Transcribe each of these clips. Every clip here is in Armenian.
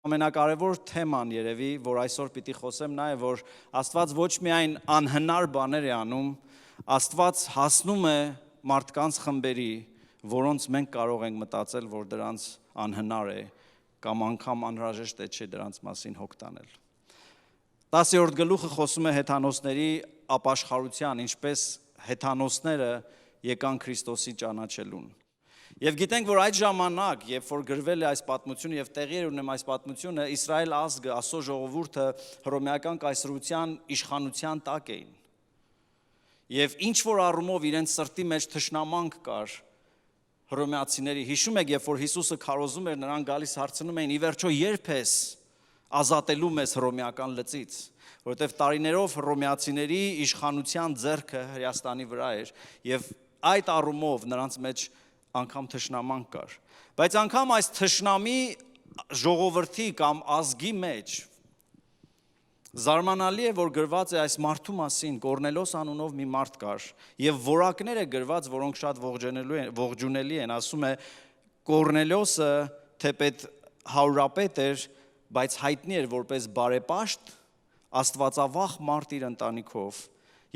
Ամենակարևոր թեման երևի, որ այսօր պիտի խոսեմ նա է, որ Աստված ոչ միայն անհնար բաներ է անում, Աստված հասնում է մարդկանց խմբերի, որոնց մենք կարող ենք մտածել, որ դրանց անհնար է կամ անգամ անհրաժեշտ է չէ դրանց մասին հոգ տանել։ 10-րդ գլուխը խոսում է հեթանոսների ապաշխարության, ինչպես հեթանոսները եկան Քրիստոսի ճանաչելուն։ Եվ գիտենք, որ այդ ժամանակ, երբ որ գրվել է այս պատմությունը եւ տեղի էր ունենում այս պատմությունը, Իսրայել ազգը, Աստծո ժողովուրդը հռոմեական կայսրության իշխանության տակ էին։ Եվ ինչ որ առումով իրենց սրտի մեջ թշնամանք կար հռոմեացիների։ Հիշում եք, երբ որ Հիսուսը քարոզում էր, նրան գալիս հարցնում էին՝ «Ի վերջո երբ ես ազատելու մեզ հռոմեական լծից», որովհետև տարիներով հռոմեացիների իշխանության ձեռքը Հրեաստանի վրա էր եւ այդ առումով նրանց մեջ անգամ թշնամանք կար, բայց անգամ այս թշնամի ժողովրդի կամ ազգի մեջ զարմանալի է, որ գրված է այս մարդու մասին, Կորնելոս անունով մի մարդ կար եւ որակներ է գրված, որոնք շատ ողջունելի են, ասում է Կորնելոսը թեպետ հարուրապետ էր, բայց հայտնի էր որպես բարեպաշտ, աստվածավախ մարդ իր ընտանիքով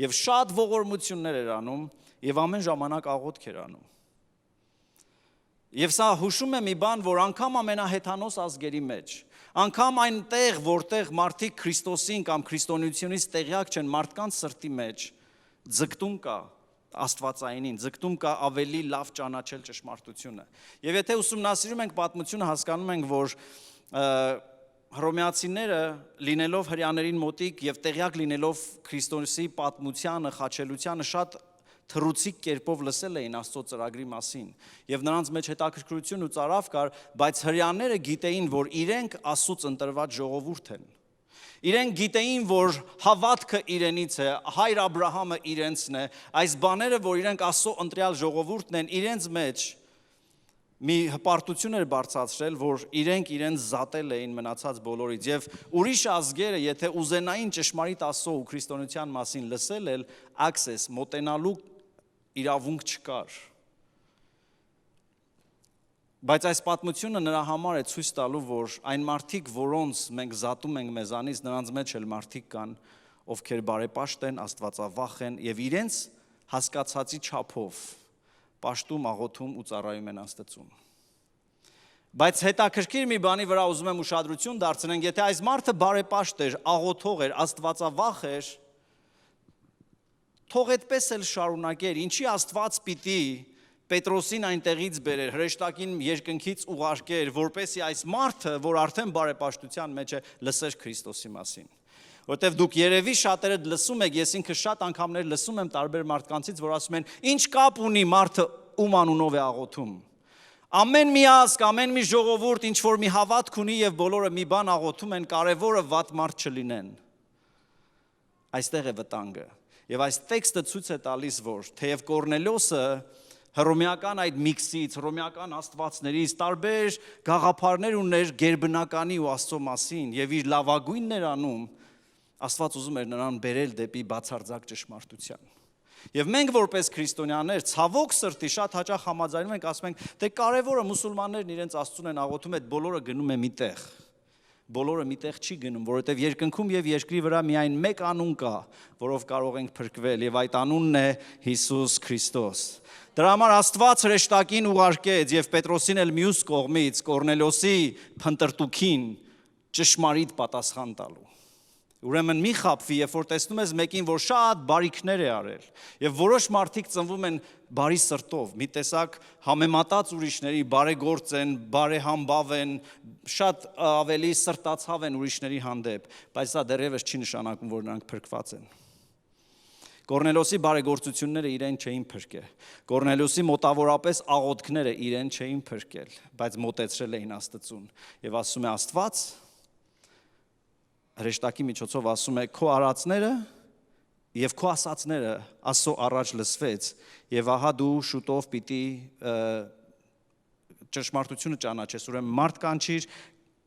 եւ շատ ողորմություններ էր անում եւ ամեն ժամանակ աղոթք էր անում։ Եվ սա հուշում է մի բան, որ անգամ ամենահեթանոս ազգերի մեջ, անգամ այնտեղ, որտեղ մարդիկ Քրիստոսին կամ քրիստոնեությունից տեղյակ չեն, մարդկանց սրտի մեջ ձգտում կա աստվածայինին, ձգտում կա ավելի լավ ճանաչել ճշմարտությունը։ Եվ եթե ուսումնասիրում ենք պատմությունը, հասկանում ենք, որ հռոմեացիները լինելով հրեաներին մոտիկ եւ տեղյակ լինելով Քրիստոսի պատմությանը, խաչելությանը շատ թռուցիկ կերպով լսել էին Աստծո ծրագրի մասին եւ նրանց մեջ հետաքրքրություն ու ծարավ կար, բայց հրեաները գիտեին, որ իրենք Աստծուց ընտրված ժողովուրդ են։ Իրենք գիտեին, որ հավատքը իրենից է, հայր Աբրահամը իրենցն է, այս բաները, որ իրենք Աստծո ընտրյալ ժողովուրդն են, իրենց մեջ մի հպարտություն էր բարձրացրել, որ իրենց զատել էին մնացած բոլորից եւ ուրիշ ազգերը, եթե ուզենային ճշմարիտ Աստծո ու քրիստոնեության մասին լսել էլ, access մոտենալու իրավունք չկար։ Բայց այս պատմությունը նրա համար է ցույց տալու, որ այն մարդիկ, որոնց մենք զատում ենք մեզանից, նրանց մեջ էլ մարդիկ կան, ովքեր բարեպաշտ են, աստվածավախ են եւ իրենց հասկացածի չափով պաշտում, աղոթում ու ծառայում են Աստծուն։ Բայց հետաքրքիր մի բանի վրա ուզում եմ ուշադրություն դարձնենք, եթե այս մարդը բարեպաշտ էր, աղոթող էր, աստվածավախ էր, թող այդպես էլ շարունակեր, ինչի Աստված պիտի Պետրոսին այնտեղից բերեր, հրեշտակին երկնքից ուղարկեր, որպեսզի այս մարդը, որ արդեն բարեպաշտության մեջ է, լսեր Քրիստոսի մասին։ Որտեվ դուք երևի շատերը լսում եք, ես ինքը շատ անգամներ լսում եմ տարբեր մարդկանցից, որ ասում են, ինչ կապ ունի մարդը ում անունով է աղոթում։ Ամեն մի ազգ, ամեն մի ժողովուրդ, ինչ որ մի հավատք ունի եւ բոլորը մի բան աղոթում են, կարևորը վատ մարդ չլինեն։ Այստեղ է վտանգը։ Եվ այս տեքստը ցույց է տալիս, որ թեև Կորնելոսը հռոմեական այդ միքսից, հռոմեական աստվածներից տարբեր գաղափարներ ուներ գերբնականի ու Աստծո մասին եւ իր լավագույնն էր անում, Աստված ուզում էր նրան բերել դեպի բացարձակ ճշմարտության։ Եվ մենք որպես քրիստոնյաներ ցավոք սրտի շատ հաճախ համաձայնում ենք, ասում ենք, թե կարևորը մուսուլմաններն իրենց Աստծուն են աղոթում, այդ բոլորը գնում է միտեղ։ Բոլորը միտեղ չի գնում, որովհետև երկնքում եւ երկրի վրա միայն մեկ անուն կա, որով կարող ենք փրկվել, եւ այդ անունն է Հիսուս Քրիստոս։ Դրա համար Աստված հրեշտակին ուղարկեց եւ Պետրոսին էլ մյուս կողմից Կորնելոսի փնտրտուքին ճշմարիտ պատասխան տալու։ Ուրեմն մի խաբվի, երբ որ տեսնում ես մեկին, որ շատ բարիքներ է արել, եւ որոշ մարդիկ ծնվում են բարի սրտով, մի տեսակ համեմատած ուրիշների, բարեգործ են, բարեհամբավ են, շատ ավելի սրտացավ են ուրիշների հանդեպ, բայց սա դեռևս չի նշանակում, որ նրանք փրկված են։ Կորնելոսի բարեգործությունները իրեն չէին փրկել։ Կորնելոսի մոտավորապես աղոթքները իրեն չէին փրկել, բայց մոտեցրել էին Աստծուն, եւ ասում է Աստված հրեշտակի միջոցով ասում է քո արածները եւ քո ասածները Աստծո առաջ լսվեց եւ ահա դու շուտով պիտի ճշմարտությունը ճանաչես, ուրեմն մարդ կանչիր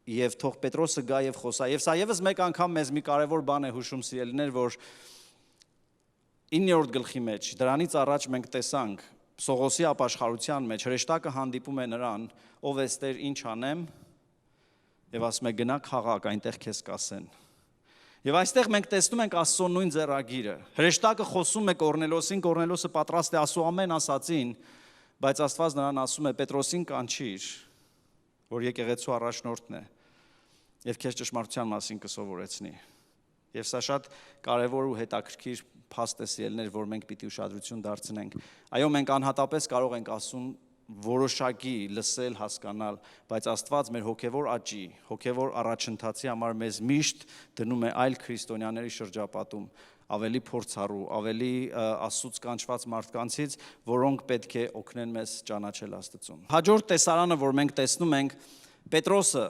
եւ թող Պետրոսը գա եւ խոսա։ Եվ սա եւս մեկ անգամ մեզ մի կարեւոր բան է հուշում սիրելիներ, որ 9-րդ գլխի մեջ դրանից առաջ մենք տեսանք Սողոսի ապաշխարության մեջ հրեշտակը հանդիպում է նրան, ով էստեր ինչ անեմ, Եվ ասում է գնա քաղաք, այնտեղ քեզ կասեն։ Եվ այստեղ մենք տեսնում ենք Աստծո նույն ձեռագիրը։ Հրեշտակը խոսում է Կորնելոսին, Կորնելոսը պատրաստ է ասու ամեն ասածին, բայց Աստված նրան ասում է Պետրոսին կանչիր, որ եկեղեցու առաջնորդն է, եւ քեզ ճշմարտության մասին կսովորեցնի։ Եվ սա շատ կարևոր ու հետաքրքիր փաստ է սիրելիներ, որ մենք պիտի ուշադրություն դարձնենք։ Այո, մենք անհատապես կարող ենք ասում որոշակի լսել, հասկանալ, բայց Աստված մեր հոգևոր աճի, հոգևոր առաջընթացի համար մեզ միշտ դնում է այլ քրիստոնյաների շրջապատում, ավելի փորձառու, ավելի Աստծուց կանչված մարդկանցից, որոնք պետք է օգնեն մեզ ճանաչել Աստծուն։ Հաջորդ տեսարանը, որ մենք տեսնում ենք, Պետրոսը,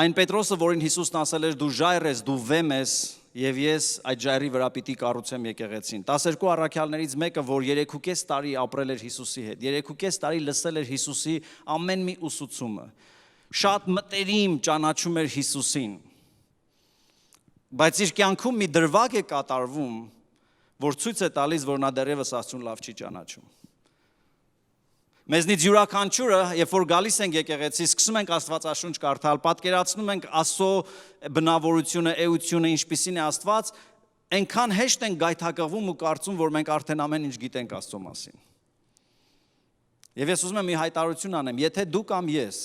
այն Պետրոսը, որին Հիսուսն ասել էր դու ժայռ ես, դու վեմ ես, եւ ես այդ ժայռի վրա պիտի կառուցեմ եկեղեցին։ 12 առաքյալներից մեկը, որ 3.5 տարի ապրել էր Հիսուսի հետ, 3.5 տարի լսել էր Հիսուսի ամեն մի ուսուցումը, շատ մտերիմ ճանաչում էր Հիսուսին, բայց իր կյանքում մի դրվագ է կատարվում, որ ցույց է տալիս, որ նա դեռևս Աստծուն լավ չի ճանաչում։ Մեզնից յուրաքանչյուրը, երբ որ գալիս ենք եկեղեցի, սկսում ենք Աստվածաշունչ կարդալ, պատկերացնում ենք Աստծո բնավորությունը, էությունը, ինչպիսին է Աստված, այնքան հեշտ ենք գայթակղվում ու կարծում, որ մենք արդեն ամեն ինչ գիտենք Աստծո մասին։ Եվ ես ուզում եմ մի հայտարարություն անեմ, եթե դու կամ ես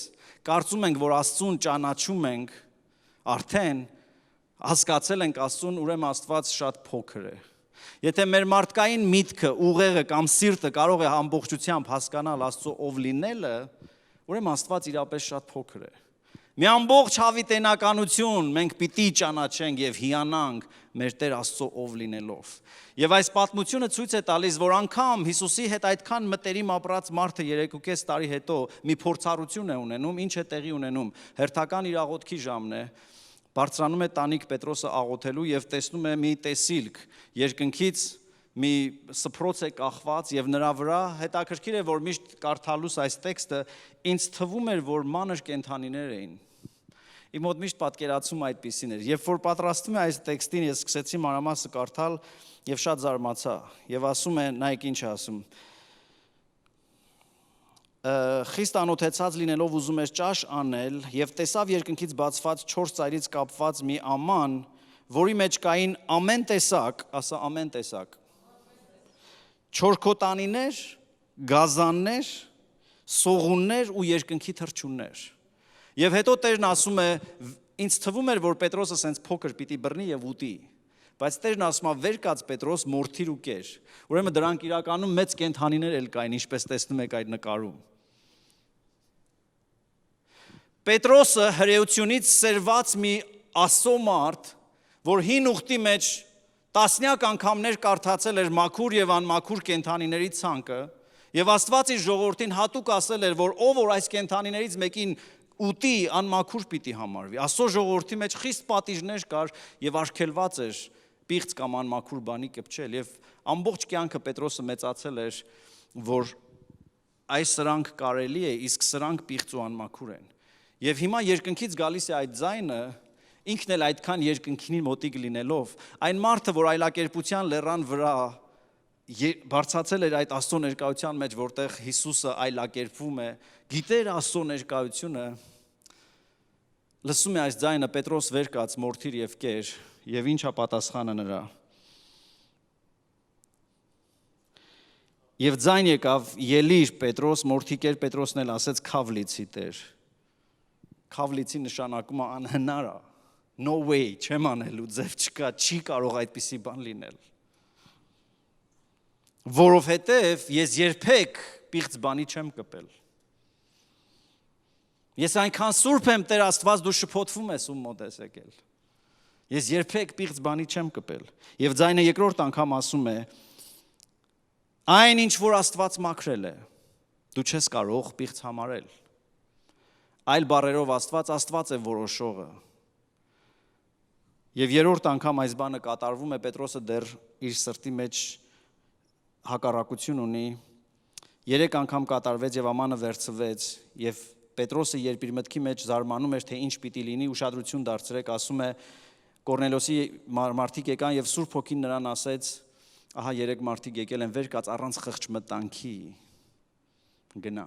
կարծում ենք, որ Աստծուն ճանաչում ենք, արդեն հասկացել ենք Աստծուն, ուրեմն Աստված շատ փոքր է։ Եթե մեր մարդկային միտքը, ուղեղը կամ սիրտը կարող է ամբողջությամբ հասկանալ Աստծո ով լինելը, ուրեմն Աստված իրապես շատ փոքր է։ Մի ամբողջ հավիտենականություն մենք պիտի ճանաչենք եւ հիանանք մեր Տեր Աստծո ով լինելով։ Եվ այս պատմությունը ցույց է տալիս, որ անգամ Հիսուսի հետ այդքան մտերիմ ապրած մարդը 3.5 տարի հետո մի փորձառություն է ունենում, ինչ է տեղի ունենում։ Հերթական իր աղոթքի ժամն է, բարձրանում է տանիք Պետրոսը աղոթելու եւ տեսնում է մի տեսիլք երկնքից մի սփռոց է կախված եւ նրա վրա հետաքրքիր է որ միշտ կարդալուս այս տեքստը ինձ թվում էր որ մանր կենդանիներ էին իմ մոտ միշտ պատկերացում այդպիսին էր երբ որ պատրաստում է այս տեքստին ես սկսեցի մանրամասը կարդալ եւ շատ զարմացա եւ ասում է նայեք ինչ է ասում խիստ անօթեցած լինելով ուզում էր ճաշ անել եւ տեսավ երկնքից բացված 4 ծայրից կապված մի աման, որի մեջ կային ամեն տեսակ, ասա ամեն տեսակ, չորքոտանիներ, գազաններ, սողուններ ու երկնքի թռչուններ։ Եվ հետո Տերն ասում է, ինձ թվում էր, որ Պետրոսը սենց փոքր պիտի բռնի եւ ուտի, բայց Տերն ասում է, վեր կաց Պետրոս, մորթիր ու կեր։ Ուրեմն դրանք իրականում մեծ կենդանիներ էլ կային, ինչպես տեսնում եք այդ նկարում։ Պետրոսը հրեությունից սերված մի Աստծո մարդ, որ հին ուխտի մեջ տասնյակ անգամներ կարդացել էր մաքուր եւ անմաքուր կենդանիների ցանկը, եւ Աստված իր ժողովրդին հատուկ ասել էր, որ ով որ այս կենդանիներից մեկին ուտի անմաքուր պիտի համարվի։ Աստծո ժողովրդի մեջ խիստ պատիժներ կար եւ արգելված էր պիղծ կամ անմաքուր բանի կպչել եւ ամբողջ կյանքը Պետրոսը մեծացել էր, որ այս սրանք կարելի է, իսկ սրանք պիղծ ու անմաքուր են։ Եվ հիմա երկնքից գալիս է այդ ձայնը, ինքն էլ այդքան երկնքին մոտիկ լինելով, այն մարդը, որ այլակերպության լեռան վրա բարձացել էր այդ Աստծո ներկայության մեջ, որտեղ Հիսուսը այլակերպվում է, գիտեր Աստծո ներկայությունը, լսում է այս ձայնը, Պետրոս վեր կաց, մորթիր եւ կեր, եւ ինչա պատասխանը նրա։ Եվ ձայն եկավ, ելիր Պետրոս, մորթի կեր, Պետրոսն էլ ասեց քավլիցի Տեր։ Քավլիցի նշանակում է անհնար է, no way, չեմ անելու, ձև չկա, չի կարող այդպիսի բան լինել։ Որովհետև ես երբեք պիղծ բանի չեմ կպել։ Ես այնքան սուրբ եմ Տեր Աստված, դու շփոթվում ես ում մոտ ես եկել։ Ես երբեք պիղծ բանի չեմ կպել։ Եվ ձայնը երկրորդ անգամ ասում է. այն ինչ որ Աստված մաքրել է, դու չես կարող պիղծ համարել։ Այլ բառերով Աստված է որոշողը։ Եվ երրորդ անգամ այս բանը կատարվում է, Պետրոսը դեռ իր սրտի մեջ հակառակություն ունի, 3 անգամ կատարվեց եւ ամանը վերցվեց եւ Պետրոսը երբ իր մտքի մեջ զարմանում էր, թե ինչ պիտի լինի, ուշադրություն դարձրեք, ասում է Կորնելոսի մարդիկ եկան եւ Սուրբ Հոգին նրան ասեց, ահա 3 մարդիկ եկել են, վեր կաց առանց խղճ մտանքի, գնա։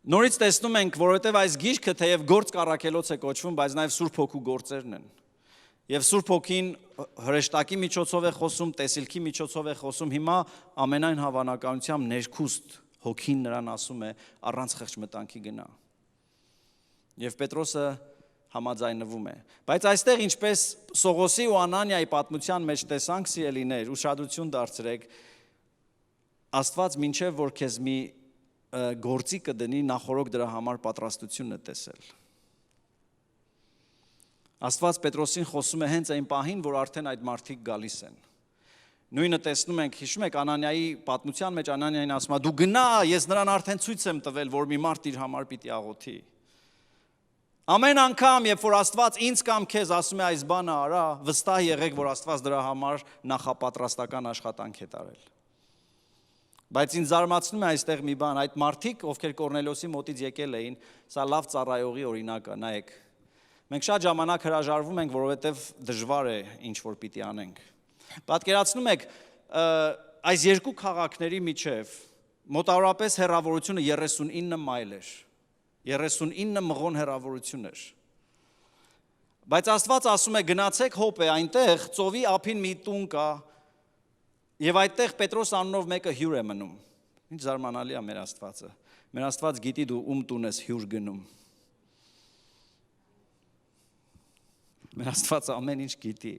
Նորից տեսնում ենք, որովհետև այս գիրքը թեև գործ կառաքելոց է կոչվում, բայց նաև Սուրբ Հոգու գործերն են։ Եվ Սուրբ Հոգին հրեշտակի միջոցով է խոսում, տեսիլքի միջոցով է խոսում, հիմա ամենայն հավանականությամբ ներքուստ Հոգին նրան ասում է առանց խղճմտանքի գնա։ Եվ Պետրոսը համաձայնվում է։ Բայց այստեղ ինչպես Սողոսի ու Անանիայի պատմության մեջ տեսանք, սիրելիներ, ուշադրություն դարձրեք, Աստված մինչև որ քեզ մի գործի կդնի, նախորոք դրա համար պատրաստությունն է տեսել։ Աստված Պետրոսին խոսում է հենց այն պահին, որ արդեն այդ մարդիկ գալիս են։ Նույնը տեսնում ենք, հիշում եք Անանիայի պատմության մեջ Անանիային ասում է՝ դու գնա, ես նրան արդեն ցույց եմ տվել, որ մի մարդ իր համար պիտի աղոթի։ Ամեն անգամ, երբ որ Աստված ինձ կամ քեզ ասում է այս բանը արա, վստահ եղեք, որ Աստված դրա համար նախապատրաստական աշխատանք է տարել։ Բայց ինձ զարմացնում է այստեղ մի բան, այդ մարդիկ, ովքեր Կորնելիոսի մոտից եկել էին, սա լավ ծառայողի օրինակ է, նայեք։ Մենք շատ ժամանակ հրաժարվում ենք, որովհետև դժվար է ինչ որ պիտի անենք։ Պատկերացնում եք, այս երկու քաղաքների միջև մոտավորապես հեռավորությունը 39 մայլ էր։ 39 մղոն հեռավորություն էր։ Բայց Աստված ասում է գնացեք Հոպե, այնտեղ ծովի ափին մի տուն կա, եւ այդտեղ Պետրոս անունով մեկը հյուր է մնում։ Ինչ զարմանալի է մեր Աստվածը։ Մեր Աստված գիտի դու ում տուն ես հյուր գնում։ Մեր Աստվածը ամեն ինչ գիտի։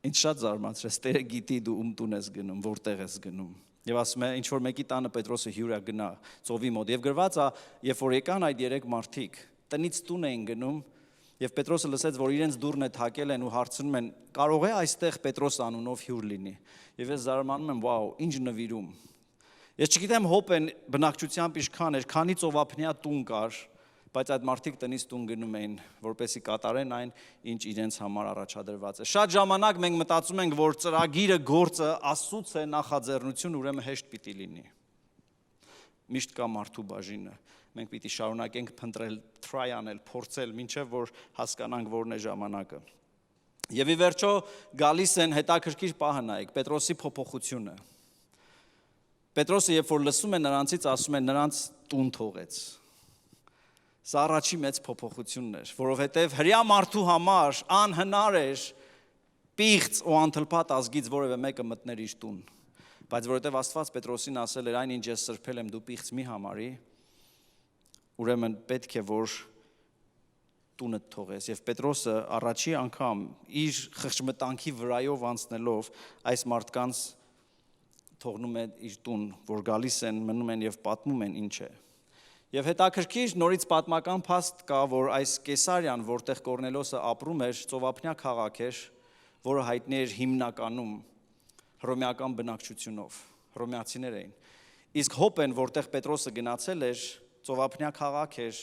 Ինչ շատ զարմացրեց, Տերը գիտի դու ում տուն ես գնում, որտեղ ես գնում։ Եվ ասում է, ինչ որ մեկի տանը Պետրոսը հյուր է գնա ծովի մոտ։ Եվ գրված է, երբ որ եկան այդ երեք մարդիկ, տնից տուն էին գնում, եւ Պետրոսը լսեց, որ իրենց դուռն է թակել են ու հարցնում են, կարող է այստեղ Պետրոս անունով հյուր լինի։ Եվ ես զարմանում եմ, վաու, ինչ նվիրում։ Ես չգիտեմ Հոպեն բնակչությամբ ինչքան էր, քանի ծովափնյա տուն կար, բայց այդ մարդիկ տնից տուն գնում էին, որպեսզի կատարեն այն, ինչ իրենց համար առաջադրված է։ Շատ ժամանակ մենք մտածում ենք, որ ծրագիրը, գործը Աստծուց է, նախաձեռնություն, ուրեմն հեշտ պիտի լինի։ Միշտ կա մարդու բաժինը։ Մենք պիտի շարունակենք փնտրել, try անել, փորձել, մինչև որ հասկանանք որն է ժամանակը։ Եվ ի վերջո գալիս են հետաքրքիր պահը նայեք, Պետրոսի փոփոխությունը։ Պետրոսը երբ որ լսում է նրանցից, ասում է նրանց տուն թողեց։ Սա առաջի մեծ փոփոխությունն էր, որովհետև հրյա մարդու համար անհնար էր պիղծ ու անթլփատ ազգից որևէ մեկը մտներ իր տուն։ Բայց որովհետև Աստված Պետրոսին ասել էր այն ինչ ես սրբել եմ դու պիղծ մի համարի, ուրեմն պետք է որ տունը թողես։ Եվ Պետրոսը առաջի անգամ իր խղճմտանքի վրայով անցնելով այս մարդկանց թողնում է իր տուն, որ գալիս են, մնում են եւ պատմում են ինչ է։ Եվ հետաքրքիր նորից պատմական փաստ կա, որ այս Կեսարիան, որտեղ Կորնելիոսը ապրում էր, ծովափնյա քաղաք էր, որը հայտնի էր հիմնականում հռոմեական բնակչությունով, հռոմեացիներ էին։ Իսկ Հոպեն, որտեղ Պետրոսը գնացել էր, ծովափնյա քաղաք էր,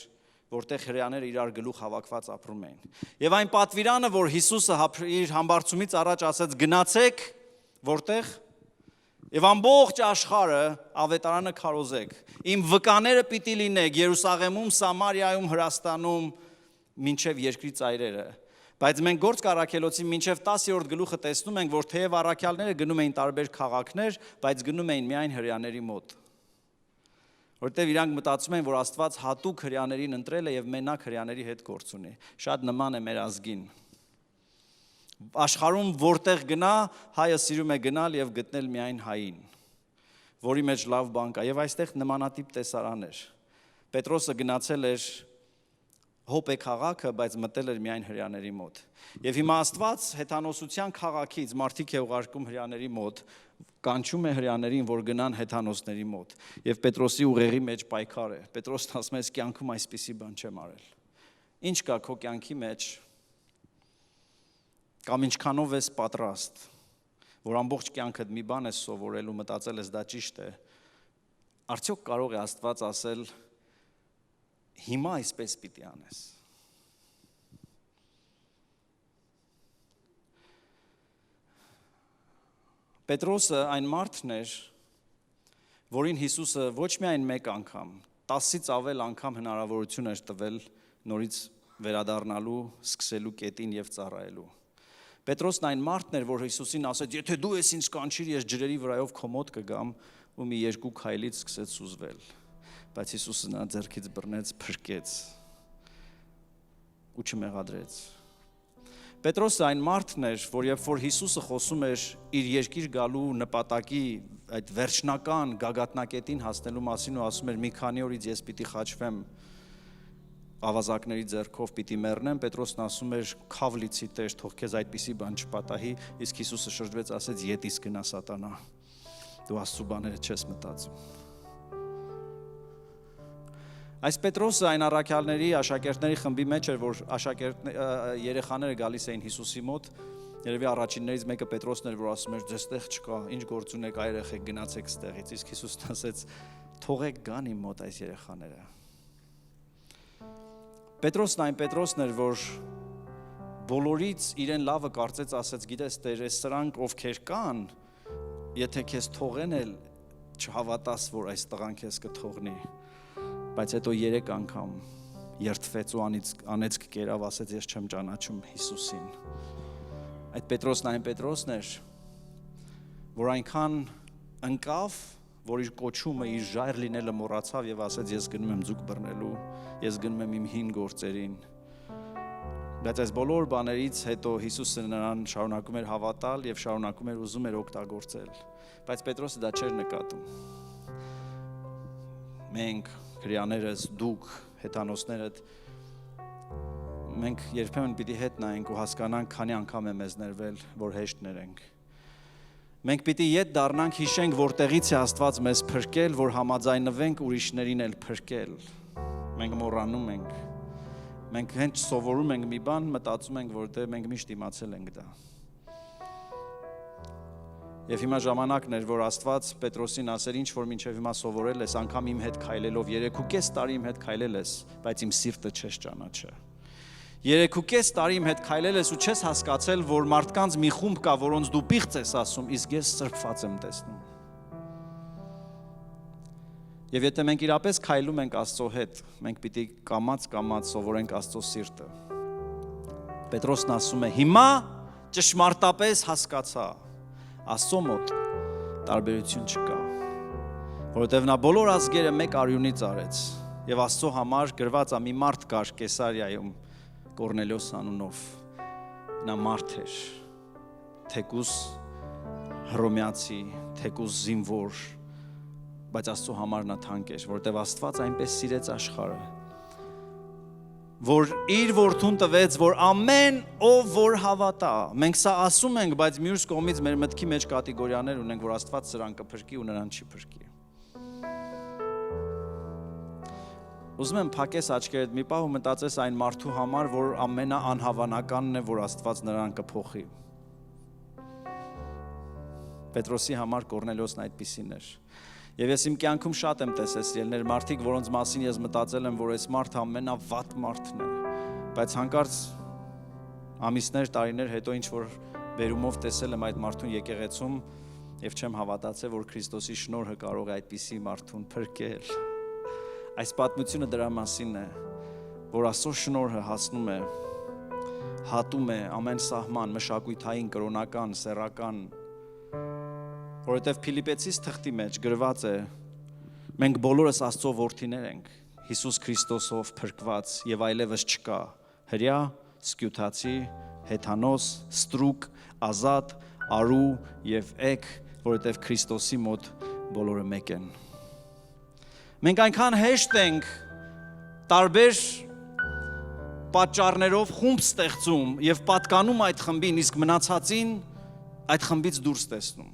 որտեղ հրեաները իրար գլուխ հավաքված ապրում էին։ Եվ այն պատվիրանը, որ Հիսուսը իր համբարձումից առաջ ասեց գնացեք, որտեղ եւ ամբողջ աշխարհը ավետարանը քարոզեք։ Իմ վկաները պիտի լինեք Երուսաղեմում, Սամարիայում, Հրաստանում, մինչև երկրի ծայրերը։ Բայց մենք գործ կառաքելոցի մինչև 10-րդ գլուխը տեսնում ենք, որ թեև առաքյալները գնում էին տարբեր քաղաքներ, բայց գնում էին միայն հրեաների մոտ։ Որտեղ իրանք մտածում են, որ Աստված հատուկ հրեաներին ընտրել է եւ մենակ հրեաների հետ գործ ունի։ Շատ նման է մեր ազգին։ Աշխարհում որտեղ գնա, հայը սիրում է գնալ եւ գտնել միայն հային, որի մեջ լավ բան կա։ Եվ այստեղ նմանատիպ տեսարան էր։ Պետրոսը գնացել էր Հոպե քաղաքը, բայց մտել էր միայն հրեաների մոտ։ Եվ հիմա Աստված հեթանոսության քաղաքից մարդիկ է ուղարկում հրեաների մոտ, կանչում է հրեաներին, որ գնան հեթանոսների մոտ։ Եվ Պետրոսի ուղեղի մեջ պայքար է։ Պետրոսն ասում է, ես կյանքում այսպիսի բան չեմ արել։ Ինչ կա քո կյանքի մեջ, կամ ինչքանով ես պատրաստ, որ ամբողջ կյանքդ մի բան ես սովորել ու մտածել ես դա ճիշտ է, արդյոք կարող է Աստված ասել հիմա այսպես պիտի անես։ Պետրոսը այն մարդն էր, որին Հիսուսը ոչ միայն մեկ անգամ, 10-ից ավել անգամ հնարավորություն էր տվել նորից վերադառնալու, սկսելու կետին եւ ծառայելու։ Պետրոսն այն մարդն էր, որ Հիսուսին ասեց, եթե դու ես ինձ կանչիր, ես ջրերի վրայով քո մոտ կգամ, ու մի երկու քայլից սկսեց սուզվել, բայց Հիսուսը նա ձեռքից բռնեց, փրկեց ու չմեղադրեց։ Պետրոսը այն մարդն էր, որ երբ որ Հիսուսը խոսում էր իր երկիր գալու նպատակի այդ վերջնական գագաթնակետին հասնելու մասին ու ասում էր մի քանի օրից ես պիտի խաչվեմ ավազակների ձեռքով պիտի մեռնեմ, Պետրոսն ասում էր քավլիցի Տեր, թող քեզ այդպիսի բան չպատահի, իսկ Հիսուսը շրջվեց, ասեց ետից գնա սատանա, դու Աստծո բաները չես մտածում։ Այս Պետրոսը այն առաքյալների, աշակերտների խմբի մեջ էր, որ երեխաները գալիս էին Հիսուսի մոտ, երևի առաջիններից մեկը Պետրոսն էր, որ ասում էր ձեզ տեղ չկա, ինչ գործ ունեք այ երեխեք գնացեք ստեղից, իսկ Հիսուսն ասեց թողեք գան իմ մոտ այս երեխաները։ Պետրոսն այն Պետրոսն էր, որ բոլորից իրեն լավը կարծեց, ասեց գիտես Տեր, այս սրանք ովքեր կան, եթե քեզ թողեն էլ չհավատաս, որ այս տղան քեզ կթողնի, բայց հետո 3 անգամ երթվեց ու անեծք կերավ, ասեց ես չեմ ճանաչում Հիսուսին։ Այդ Պետրոսն այն Պետրոսն էր, որ այնքան ընկավ, որ իր կոչումը, իր ժայռ լինելը մոռացավ եւ ասեց ես գնում եմ ձուկ բռնելու, ես գնում եմ իմ հին գործերին։ Բայց այս բոլոր բաներից հետո Հիսուսը նրան շարունակում էր հավատալ եւ շարունակում էր ուզում էր օգտագործել։ Բայց Պետրոսը դա չէր նկատում։ Մենք քրիաներս, դուք, հեթանոսներդ, մենք երբեմն պիտի հետ նայենք ու հասկանանք քանի անգամ է մեզ ներվել, որ հեշտ ներենք։ Մենք պիտի ետ դառնանք, հիշենք, որտեղից է Աստված մեզ փրկել, որ համաձայնվենք ուրիշներին էլ փրկել։ Մենք մոռանում ենք։ Մենք հենց սովորում ենք մի բան, մտածում ենք, որ մենք միշտ իմացել ենք դա։ Եվ հիմա ժամանակն էր, որ Աստված Պետրոսին ասեր, ինչ որ մինչև հիմա սովորել ես, անգամ իմ հետ քայլելով 3.5 տարի իմ հետ քայլել ես, բայց իմ սիրտը չես ճանաչել։ 3.5 տարի իմ հետ քայլել ես ու չես հասկացել, որ մարդկանց մի խումբ կա, որոնց դու պիղծ ես ասում, իսկ ես սրբված եմ տեսնում։ Եվ եթե մենք իրապես քայլում ենք Աստծո հետ, մենք պիտի կամաց սովորենք Աստծո սիրտը։ Պետրոսն ասում է, հիմա ճշմարտապես հասկացա, Աստծո մոտ տարբերություն չկա, որովհետև նա բոլոր ազգերը մեկ արյունից արեց, եւ Աստծո համար գրված է մի մարդ կար Կեսարիայում, Կորնելիոս անունով, նա մարդ էր, թեկուզ հռոմեացի, թեկուզ զինվոր, բայց Աստծո համար նա թանկ էր, որովհետև Աստված այնպես սիրեց աշխարհը, որ իր որդուն տվեց, որ ամեն ով որ հավատա, մենք սա ասում ենք, բայց մյուս կողմից մեր մտքի մեջ կատեգորիաներ ունենք, որ Աստված սրան կփրկի ու նրան չի փրկի։ Ուզում եմ փակես աչքերդ մի պահ ու մտածես այն մարդու համար, որ ամենաանհավանականն է, որ Աստված նրան կփոխի։ Պետրոսի համար Կորնելիոսն այդպիսին էր։ Եվ ես իմ կյանքում շատ եմ տեսել սիրելիներ մարդիկ, որոնց մասին ես մտածել եմ, որ այս մարդը ամենավատ մարդն է, բայց հանկարծ ամիսներ, տարիներ հետո ինչ որ բերումով տեսել եմ այդ մարդուն եկեղեցում եւ չեմ հավատացել, որ Քրիստոսի շնորհը կարող է այդպիսի մարդուն փրկել։ Այս պատմությունը դրա մասին է, որ Աստծո շնորհը հասնում է, հատում է ամեն սահման, մշակութային, կրոնական, սեռական, որովհետև Փիլիպեցիս թղթի մեջ գրված է, մենք բոլորս Աստծո որդիներ ենք, Հիսուս Քրիստոսով փրկված եւ այլևս չկա, հրյա, սկյութացի, հեթանոս, ստրուկ, ազատ, արու եւ էգ, որովհետև Քրիստոսի մոտ բոլորը մեկ են։ Մենք այնքան հեշտ ենք տարբեր պատճառներով խումբ ստեղծում եւ պատկանում այդ խմբին, իսկ մնացածին այդ խմբից դուրս տեսնում։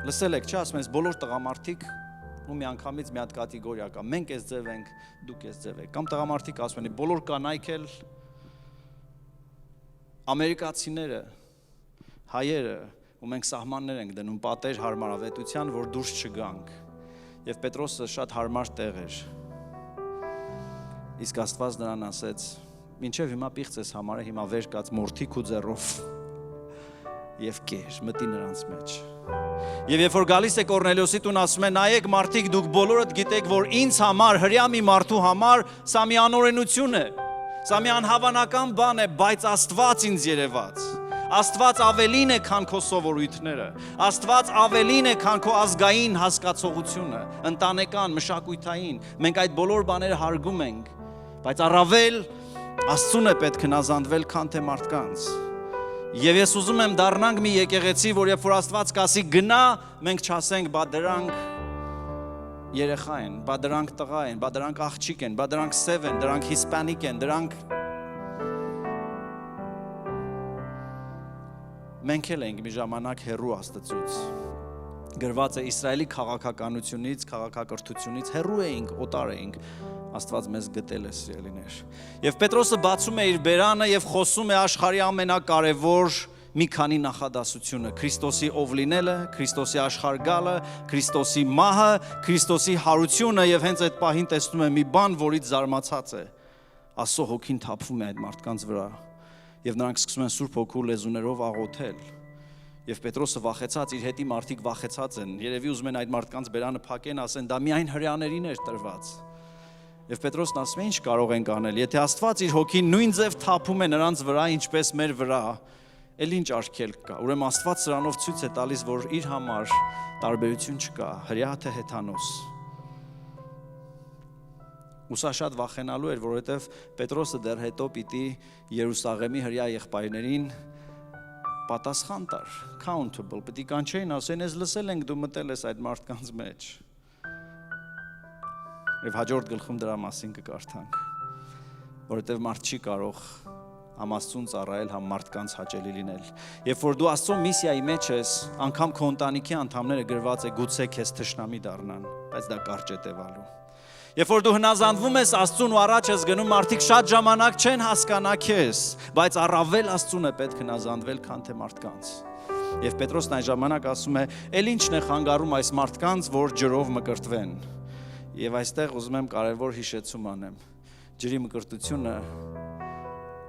Լսել եք, չէ՞, ասում ես բոլոր տղամարդիկ ու միանգամից մի հատ կատեգորիա կա, մենք էս ձև ենք, դուք էս ձև եք, կամ տղամարդիկ ասում են, բոլոր կանայք էլ ամերիկացիները, հայերը, ու մենք սահմաններ ենք դնում պատեր հարմարավետության, որ դուրս չգանք։ Եվ Պետրոսը շատ հարմար տեղ էր։ Իսկ Աստված նրան ասեց, մինչև հիմա պիղծ ես համարը, հիմա վեր կաց մորթիկ ու ձեռով եւ կեր, մտի նրանց մեջ։ Եվ երբ որ գալիս է Կորնելիոսի տուն, ասում է, նայեք մարդիկ, դուք բոլորդ գիտեք, որ ինձ համար, հրյա մի մարդու համար, սա մի անօրենություն է, սա մի անհավանական բան է, բայց Աստված ինձ երևաց։ Աստված ավելին է, քան քո սովորույթները։ Աստված ավելին է, քան քո ազգային հասկացողությունը, ընտանեկան, մշակութային։ Մենք այդ բոլոր բաները հարգում ենք, բայց առավել Աստծուն է պետք հնազանդվել, քան թե մարդկանց։ Եվ ես ուզում եմ դառնանք մի եկեղեցի, որ երբ որ Աստված կասի գնա, մենք չասենք, բա դրանք երեխա են, բա դրանք տղա են, բա դրանք աղջիկ են, բա դրանք սև են, դրանք հիսպանիկ են, դրանք մենք էլ ենք մի ժամանակ հեռու Աստծուց։ Գրված է Իսրայելի քաղաքականությունից, քաղաքակրթությունից հեռու էինք, օտար էինք։ Աստված մեզ գտել է, սիրելիներ։ Եվ Պետրոսը բացում է իր բերանը եւ խոսում է աշխարհի ամենակարևոր մի քանի նախադասությունը՝ Քրիստոսի ով լինելը, Քրիստոսի աշխարհ գալը, Քրիստոսի մահը, Քրիստոսի հարությունը եւ հենց այդ պահին տեսնում է մի բան, որից զարմացած է։ Աստծո հոգին թափվում է այդ մարդկանց վրա եւ նրանք սկսում են Սուրբ Հոգու լեզուներով աղոթել։ Եվ Պետրոսը վախեցած, իր հետի մարդիկ վախեցած են։ Երևի ուզում են այդ մարդկանց բերանը փակեն, ասեն, դա միայն հրեաներին էր տրված։ Եվ Պետրոսն ասում է, ինչ կարող ենք անել, եթե Աստված իր հոգին նույն ձև թափում է նրանց վրա, ինչպես մեր վրա, էլ ինչ արգելք կա։ Ուրեմն Աստված սրանով ցույց է տալիս, որ իր համար տարբերություն չկա, հրեա թե հեթանոս։ Ու սա շատ վախենալու էր, որովհետև Պետրոսը դեռ հետո պիտի Երուսաղեմի հրեա եղբայրներին պատասխան տար, accountable, պիտի կանչեին, ասեն, ես լսել ենք դու մտել ես այդ մարդկանց մեջ։ Եվ հաջորդ գլխում դրա մասին կկարդանք, որովհետև մարդ չի կարող համ Աստծուն ծառայել, համ մարդկանց հաճելի լինել։ Երբ որ դու Աստծո միսիայի մեջ ես, անգամ քո ընտանիքի անդամները գրված է գուցե քեզ թշնամի դառնան, բայց դա կարճ է տևալու։ Երբ որ դու հնազանդվում ես Աստծուն ու առաջ ես գնում, մարդիկ շատ ժամանակ չեն հասկանա քեզ, բայց առավել Աստծուն է պետք հնազանդվել, քան թե մարդկանց։ Եվ Պետրոսն այն ժամանակ ասում է, «Էլ ինչն է խանգարում այս մարդկանց, որ ջրով մկրտվեն»։ Եվ այստեղ ուզում եմ կարևոր հիշեցում անեմ։ Ջրի մկրտությունը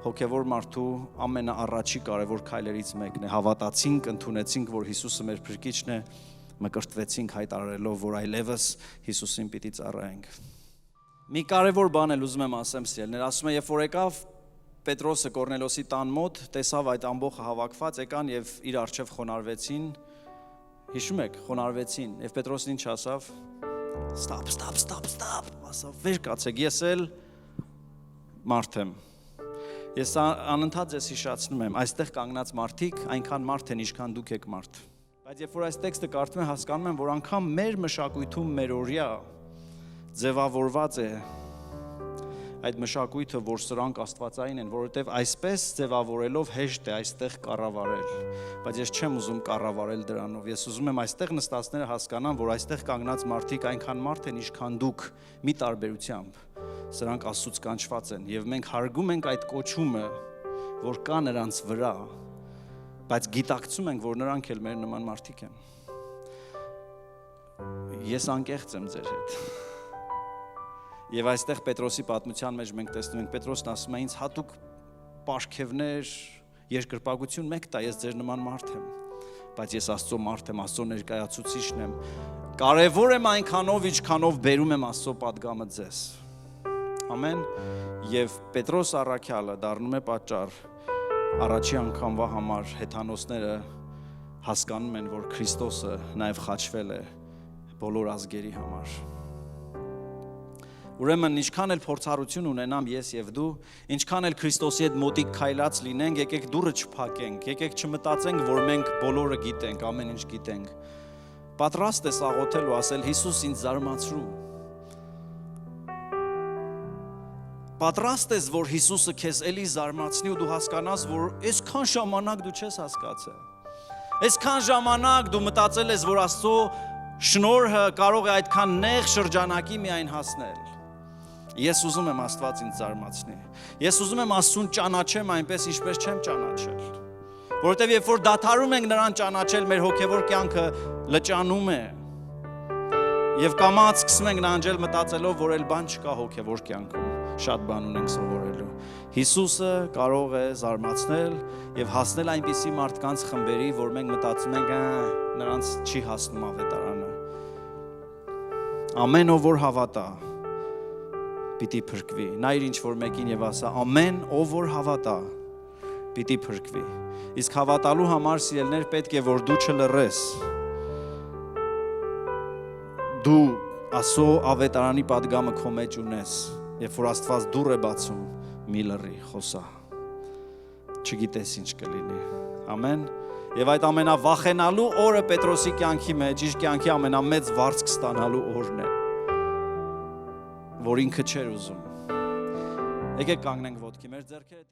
հոգևոր մարդու ամենաառաջի կարևոր քայլերից մեկն է։ Հավատացինք, ընդունեցինք, որ Հիսուսը մեր փրկիչն է, մկրտվեցինք հայտարարելով, որ այլևս Հիսուսին պիտի ծառայենք։ Մի կարևոր բան էլ ուզում եմ ասեմ, սիրելիներ, ասում է, երբ որ եկավ Պետրոսը Կորնելոսի տան մոտ, տեսավ այդ ամբողջը հավաքված, եկան եւ իր առջև խոնարհվեցին։ Հիշում եք, խոնարհվեցին, եւ Պետրոսն ինչ ասավ։ Stop, ասավ, վեր կացեք, ես էլ մարդ եմ։ Ես անընդհատ ձեզ հիշացնում եմ, այստեղ կանգնած մարդիկ այնքան մարդ են, ինչքան դուք եք մարդ։ Բայց երբ որ այս տեքստը կարդում եմ, հասկանում եմ, որ անգամ մեր մշակույթում մերօրյա ձևավորված է այդ մշակույթը, որ սրանք աստվածային են, որովհետև այսպես ձևավորելով հեշտ է այստեղ կառավարել, բայց ես չեմ ուզում կառավարել դրանով, ես ուզում եմ այստեղ նստածները հասկանան, որ այստեղ կանգնած մարդիկ այնքան մարդ են, ինչքան դուք, մի տարբերությամբ, սրանք Աստծուց կանչված են, եւ մենք հարգում ենք այդ կոչումը, որ կա նրանց վրա, բայց գիտակցում ենք, որ նրանք էլ մեր նման մարդիկ են։ Ես անկեղծ եմ ձեր հետ։ Եվ այստեղ Պետրոսի պատմության մեջ մենք տեսնում ենք, Պետրոսն ասում է, ինձ հատուկ պարգևներ, երկրպագություն մեկ տա, ես ձեր նման մարդ եմ, բայց ես Աստծո մարդ եմ, Աստծո ներկայացուցիչն եմ, կարևոր եմ այնքանով, ինչքանով բերում եմ Աստծո պատգամը ձեզ։ Ամեն։ Եվ Պետրոս առաքյալը դառնում է պատճառ առաջի անգամվա համար հեթանոսները հասկանում են, որ Քրիստոսը նաև խաչվել է բոլոր ազգերի համար։ Ուրեմն ինչքան էլ փորձառություն ունենամ ես եւ դու, ինչքան էլ Քրիստոսի հետ մոտիկ քայլած լինենք, եկեք դուռը չփակենք, եկեք չմտածենք, որ մենք բոլորը գիտենք, ամեն ինչ գիտենք։ Պատրաստ ես աղոթել ու ասել Հիսուս ինձ զարմացրու։ Պատրաստ ես, որ Հիսուսը քեզ էլի զարմացնի ու դու հասկանաս, որ այսքան ժամանակ դու չես հասկացել։ Այսքան ժամանակ դու մտածել ես, որ Աստծո շնորհը կարող է այդքան նեղ շրջանակի միայն հասնել։ Ես ուզում եմ Աստված ինձ զարմացնի։ Ես ուզում եմ Աստծուն ճանաչեմ այնպես, ինչպես չեմ ճանաչել։ Որովհետև երբ որ դադարում ենք նրան ճանաչել, մեր հոգևոր կյանքը լճանում է։ Եվ կամած սկսում ենք նանջել մտածելով, որ էլ բան չկա հոգևոր կյանքում, շատ բան ունենք սովորելու։ Հիսուսը կարող է զարմացնել եւ հասնել այնպիսի մարդկանց խմբերի, որ մենք մտածում ենք, նրանց չի հասնում ավետարանը։ Ամեն ով որ հավատա, պիտի փրկվի։ Նա իր ինչ որ մեկին եւ ասա, ամեն ով որ հավատա, պիտի փրկվի։ Իսկ հավատալու համար սիրելներ պետք է որ դու չլռես։ Դու Աստծո ավետարանի պատգամը քո մեջ ունես, երբ որ Աստված դուռ է բացում, մի լռի, խոսա։ Չգիտես ինչ կլինի։ Ամեն։ Եվ այդ ամենավախենալու օրը Պետրոսի կյանքի մեջ, իր կյանքի ամենամեծ վարձք ստանալու օրն է, որ ինքը չէր ուզում։ Եկեք կանգնենք ոտքի, մեր ձեռքերը